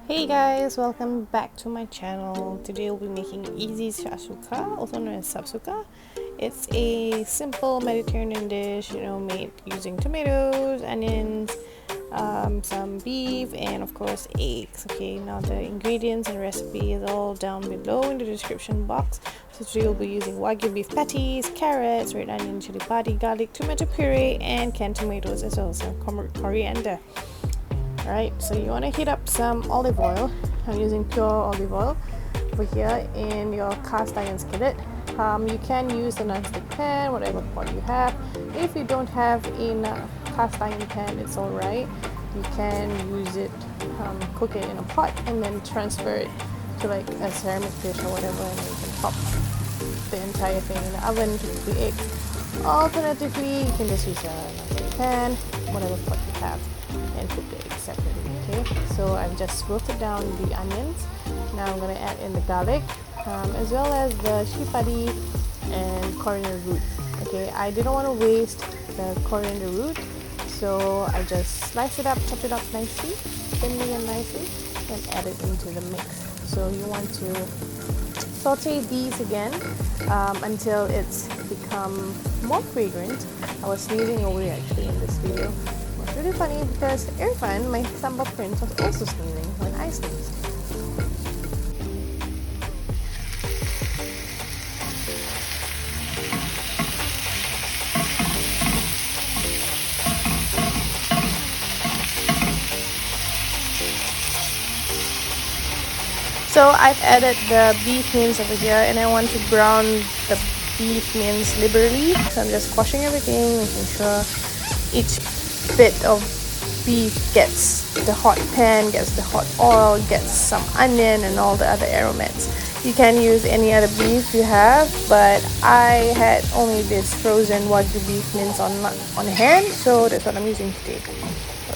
Hey guys, welcome back to my channel. Today we'll be making easy SHAKSOUKA, also known as SAPSUKA. It's a simple Mediterranean dish, made using tomatoes, onions, some beef, and of course eggs. Okay, now the ingredients and recipe is all down below in the description box. So today we'll be using wagyu beef patties, carrots, red onion, chili padi, garlic, tomato puree, and canned tomatoes, as well as some coriander. Alright, so you want to heat up some olive oil. I'm using pure olive oil over here in your cast iron skillet. You can use a non-stick pan, whatever pot you have. If you don't have a cast iron pan, it's alright. You can use it, cook it in a pot, and then transfer it to like a ceramic dish or whatever, and then you can pop the entire thing in the oven to cook the eggs. Alternatively, you can just use a non-stick pan, whatever pot you have, and cook the eggs separately. Okay, so I've just wilted down the onions. Now I'm going to add in the garlic, as well as the chili padi and coriander root. Okay, I didn't want to waste the coriander root, so I just sliced it up, chopped it up nicely, thinly and nicely, and add it into the mix. So you want to saute these again until it's become more fragrant. I was sneezing away actually in this video. It's really funny because Irfan, my sambal prince, was also sneezing when I sneezed. So I've added the beef mince over here, and I want to brown the beef mince liberally. So I'm just washing everything, making sure each bit of beef gets the hot pan, gets the hot oil, gets some onion and all the other aromats. You can use any other beef you have, but I had only this frozen wagyu beef mince on hand, so that's what I'm using today.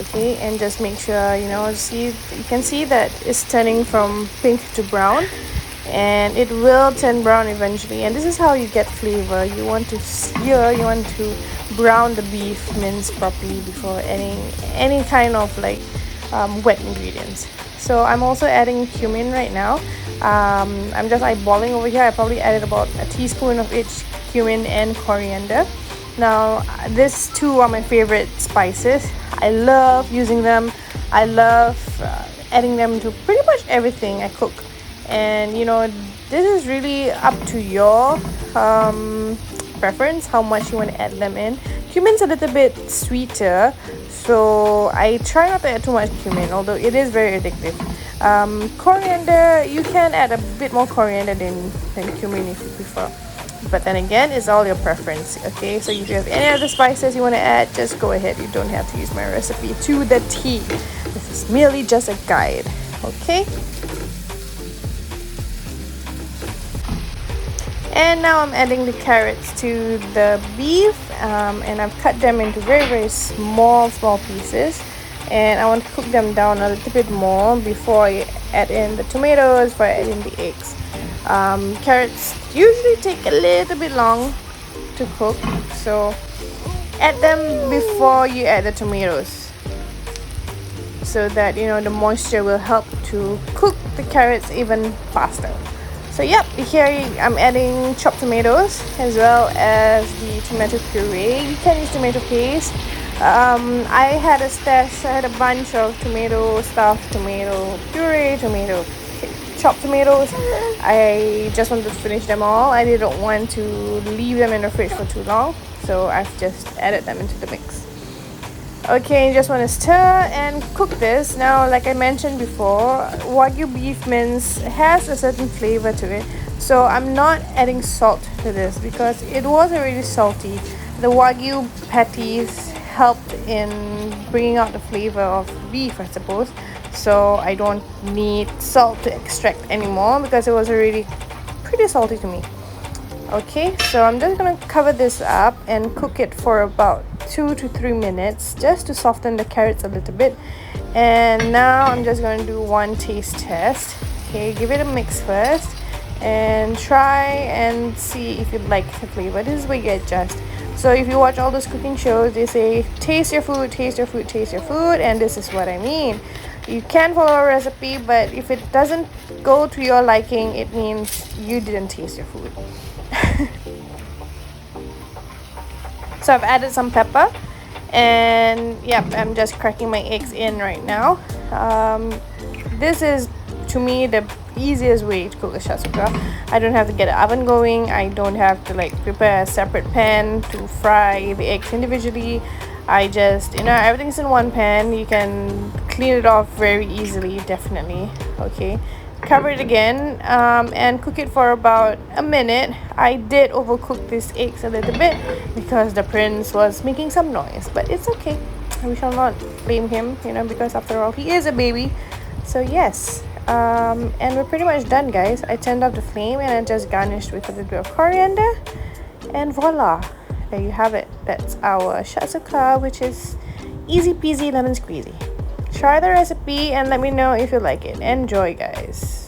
Okay, and just make sure you can see that it's turning from pink to brown, and it will turn brown eventually, and this is how you get flavor. You want to sear, you want to brown the beef mince properly before adding any kind of wet ingredients. So I'm also adding cumin right now. I'm just eyeballing over here. I probably added about a teaspoon of each cumin and coriander. Now these two are my favorite spices. I love using them. I love adding them to pretty much everything I cook, and this is really up to your preference how much you want to add them in. Cumin's a little bit sweeter, so I try not to add too much cumin, although it is very addictive. Coriander, you can add a bit more coriander than cumin if you prefer, but then again, it's all your preference. Okay, so if you have any other spices you want to add, just go ahead. You don't have to use my recipe to the T. This is merely just a guide. Okay, and now I'm adding the carrots to the beef, and I've cut them into very, very small pieces, and I want to cook them down a little bit more before I add in the tomatoes, before I add in the eggs. Carrots usually take a little bit long to cook, so add them before you add the tomatoes, so that the moisture will help to cook the carrots even faster. So yep, here I'm adding chopped tomatoes as well as the tomato puree. You can use tomato paste. I had a stash. I had a bunch of tomato stuff, tomato puree, chopped tomatoes. I just wanted to finish them all. I didn't want to leave them in the fridge for too long, so I've just added them into the mix. Okay, you just want to stir and cook this. Now, like I mentioned before, wagyu beef mince has a certain flavor to it, so I'm not adding salt to this because it was already salty. The wagyu patties helped in bringing out the flavor of beef, I suppose, so I don't need salt to extract anymore because it was already pretty salty to me. Okay, so I'm just gonna cover this up and cook it for about 2 to 3 minutes just to soften the carrots a little bit. And now I'm just going to do one taste test. Okay, give it a mix first and try and see if you like the flavor. This is where you adjust. So if you watch all those cooking shows, they say taste your food, taste your food, taste your food, and this is what I mean. You can follow a recipe, but if it doesn't go to your liking, it means you didn't taste your food. So I've added some pepper, and yep, I'm just cracking my eggs in right now. This is, to me, the easiest way to cook a shaksouka. I don't have to get an oven going. I don't have to like prepare a separate pan to fry the eggs individually. I just, everything's in one pan. You can clean it off very easily, definitely. Okay, cover it again and cook it for about a minute. I did overcook these eggs a little bit because the prince was making some noise, but it's okay. We shall not blame him, because after all, he is a baby. So yes, and we're pretty much done, guys. I turned off the flame and I just garnished with a little bit of coriander, and voila, there you have it. That's our shaksouka, which is easy peasy lemon squeezy. Try the recipe and let me know if you like it. Enjoy, guys.